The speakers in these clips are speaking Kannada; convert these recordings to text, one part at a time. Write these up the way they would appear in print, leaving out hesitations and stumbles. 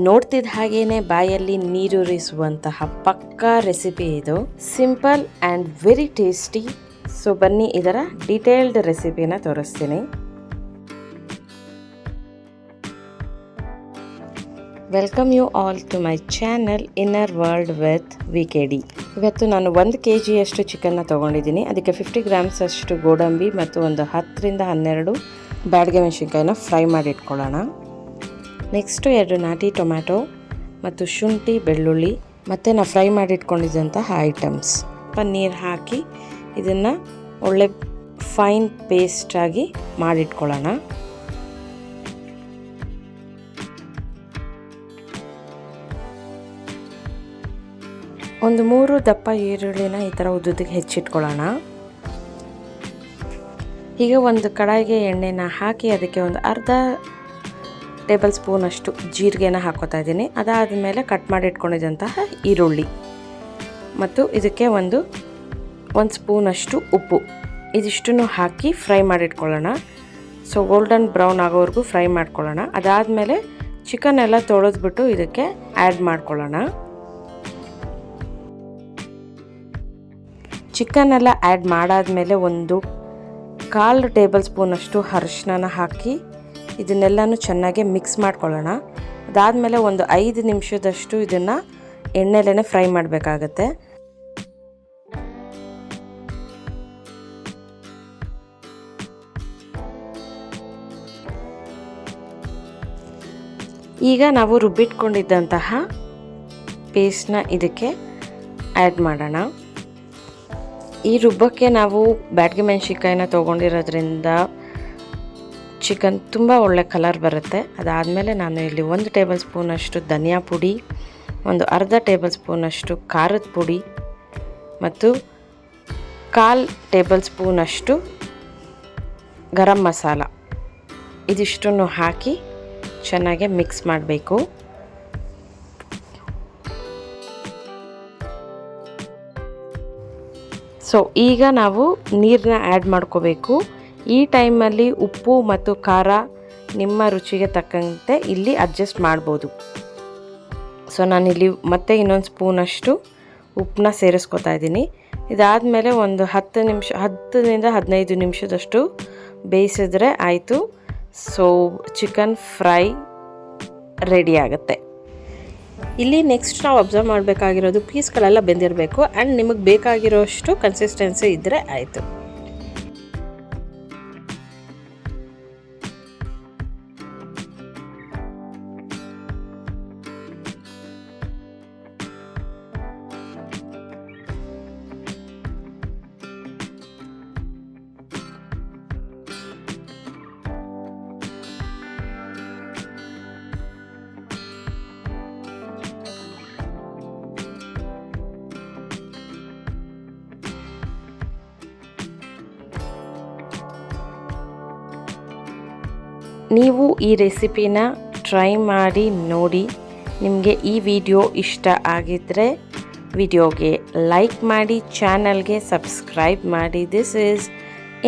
ನೋಡ್ತಿದ್ದ ಹಾಗೇನೆ ಬಾಯಲ್ಲಿ ನೀರೂರಿಸುವಂತಹ ಪಕ್ಕಾ ರೆಸಿಪಿ ಇದು. Simple and very tasty. So ಬನ್ನಿ ಇದರ ಡೀಟೇಲ್ಡ್ ರೆಸಿಪಿನ ತೋರಿಸ್ತೀನಿ. Welcome you all to my channel inner world with VKD. ಇವತ್ತು ನಾನು 1 kg ಚಿಕನ್ನ ತೊಗೊಂಡಿದ್ದೀನಿ. ಅದಕ್ಕೆ 50 grams ಅಷ್ಟು ಗೋಡಂಬಿ ಮತ್ತು ಒಂದು 10 ರಿಂದ 12 ಬ್ಯಾಡಗೆ ಮೆಣಸಿನ್ಕಾಯಿನ ಫ್ರೈ ಮಾಡಿ ಇಟ್ಕೊಳ್ಳೋಣ. ನೆಕ್ಸ್ಟು 2 ನಾಟಿ ಟೊಮ್ಯಾಟೊ ಮತ್ತು ಶುಂಠಿ ಬೆಳ್ಳುಳ್ಳಿ ಮತ್ತು ನಾವು ಫ್ರೈ ಮಾಡಿ ಇಟ್ಕೊಂಡಿದ್ದಂತಹ ಐಟಮ್ಸ್. ನೀರು ಹಾಕಿ ಇದನ್ನು ಒಳ್ಳೆ ಫೈನ್ ಪೇಸ್ಟಾಗಿ ಮಾಡಿಟ್ಕೊಳ್ಳೋಣ. ಒಂದು 3 ದಪ್ಪ ಈರುಳ್ಳಿನ ಈ ಥರ ಉದ್ದುದ್ದಕ್ಕೆ ಹೆಚ್ಚಿಟ್ಕೊಳ್ಳೋಣ. ಈಗ ಒಂದು ಕಡಾಯಿಗೆ ಎಣ್ಣೆನ ಹಾಕಿ ಅದಕ್ಕೆ ಒಂದು ಅರ್ಧ ಟೇಬಲ್ ಸ್ಪೂನ್ ಅಷ್ಟು ಜೀರಿಗೆನ ಹಾಕೋತಾ ಇದ್ದೀನಿ. ಅದಾದಮೇಲೆ ಕಟ್ ಮಾಡಿ ಇಟ್ಕೊಂಡಿದ್ದಂತಹ ಈರುಳ್ಳಿ ಮತ್ತು ಇದಕ್ಕೆ ಒಂದು ಸ್ಪೂನ್ ಅಷ್ಟು ಉಪ್ಪು ಇದಿಷ್ಟನ್ನು ಹಾಕಿ ಫ್ರೈ ಮಾಡಿಟ್ಕೊಳ್ಳೋಣ. ಸೊ ಗೋಲ್ಡನ್ ಬ್ರೌನ್ ಆಗೋವರೆಗೂ ಫ್ರೈ ಮಾಡ್ಕೊಳ್ಳೋಣ. ಅದಾದಮೇಲೆ ಚಿಕನ್ ಎಲ್ಲ ತೊಳೆದ್ಬಿಟ್ಟು ಇದಕ್ಕೆ ಆ್ಯಡ್ ಮಾಡ್ಕೊಳ್ಳೋಣ. ಚಿಕನ್ ಎಲ್ಲ ಆ್ಯಡ್ ಮಾಡಾದಮೇಲೆ ಒಂದು 1/4 ಟೇಬಲ್ ಸ್ಪೂನ್ ಅಷ್ಟು ಅರಿಶಿನ ಹಾಕಿ ಇದನ್ನೆಲ್ಲನೂ ಚೆನ್ನಾಗಿ ಮಿಕ್ಸ್ ಮಾಡ್ಕೊಳ್ಳೋಣ. ಅದಾದಮೇಲೆ ಒಂದು 5 ನಿಮಿಷದಷ್ಟು ಇದನ್ನು ಎಣ್ಣೆಲೇ ಫ್ರೈ ಮಾಡಬೇಕಾಗತ್ತೆ. ಈಗ ನಾವು ರುಬ್ಬಿಟ್ಕೊಂಡಿದ್ದಂತಹ ಪೇಸ್ಟ್ನ ಇದಕ್ಕೆ ಆ್ಯಡ್ ಮಾಡೋಣ. ಈ ರುಬ್ಬಕ್ಕೆ ನಾವು ಬ್ಯಾಡಗೆ ಮೆಣಸಿನ್ಕಾಯಿನ ತೊಗೊಂಡಿರೋದ್ರಿಂದ ಚಿಕನ್ ತುಂಬ ಒಳ್ಳೆ ಕಲರ್ ಬರುತ್ತೆ. ಅದಾದಮೇಲೆ ನಾನು ಇಲ್ಲಿ 1 ಟೇಬಲ್ ಸ್ಪೂನ್ ಅಷ್ಟು ಧನಿಯಾ ಪುಡಿ, ಒಂದು ಅರ್ಧ ಟೇಬಲ್ ಸ್ಪೂನ್ ಅಷ್ಟು ಖಾರದ ಪುಡಿ ಮತ್ತು 1/4 ಟೇಬಲ್ ಸ್ಪೂನ್ ಅಷ್ಟು ಗರಂ ಮಸಾಲ ಇದಿಷ್ಟನ್ನು ಹಾಕಿ ಚೆನ್ನಾಗಿ ಮಿಕ್ಸ್ ಮಾಡಬೇಕು. ಸೊ ಈಗ ನಾವು ನೀರನ್ನ ಆ್ಯಡ್ ಮಾಡ್ಕೋಬೇಕು. ಈ ಟೈಮಲ್ಲಿ ಉಪ್ಪು ಮತ್ತು ಖಾರ ನಿಮ್ಮ ರುಚಿಗೆ ತಕ್ಕಂತೆ ಇಲ್ಲಿ ಅಡ್ಜಸ್ಟ್ ಮಾಡ್ಬೋದು. ಸೊ ನಾನಿಲ್ಲಿ ಮತ್ತೆ ಇನ್ನೊಂದು ಸ್ಪೂನಷ್ಟು ಉಪ್ಪನ್ನ ಸೇರಿಸ್ಕೊತಾ ಇದ್ದೀನಿ. ಇದಾದಮೇಲೆ ಒಂದು 10ರಿಂದ 15 ನಿಮಿಷದಷ್ಟು ಬೇಯಿಸಿದ್ರೆ ಆಯಿತು. ಸೊ ಚಿಕನ್ ಫ್ರೈ ರೆಡಿ ಆಗುತ್ತೆ. ಇಲ್ಲಿ ನೆಕ್ಸ್ಟ್ ನಾವು ಅಬ್ಸರ್ವ್ ಮಾಡಬೇಕಾಗಿರೋದು ಪೀಸ್ಗಳೆಲ್ಲ ಬೆಂದಿರಬೇಕು ಆ್ಯಂಡ್ ನಿಮಗೆ ಬೇಕಾಗಿರೋಷ್ಟು ಕನ್ಸಿಸ್ಟೆನ್ಸಿ ಇದ್ದರೆ ಆಯಿತು. ನೀವು ಈ ರೆಸಿಪಿನ ಟ್ರೈ ಮಾಡಿ ನೋಡಿ. ನಿಮಗೆ ಈ ವಿಡಿಯೋ ಇಷ್ಟ ಆಗಿದ್ದರೆ ವಿಡಿಯೋಗೆ ಲೈಕ್ ಮಾಡಿ, ಚಾನಲ್ಗೆ ಸಬ್ಸ್ಕ್ರೈಬ್ ಮಾಡಿ. This is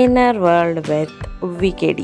inner world with VKD.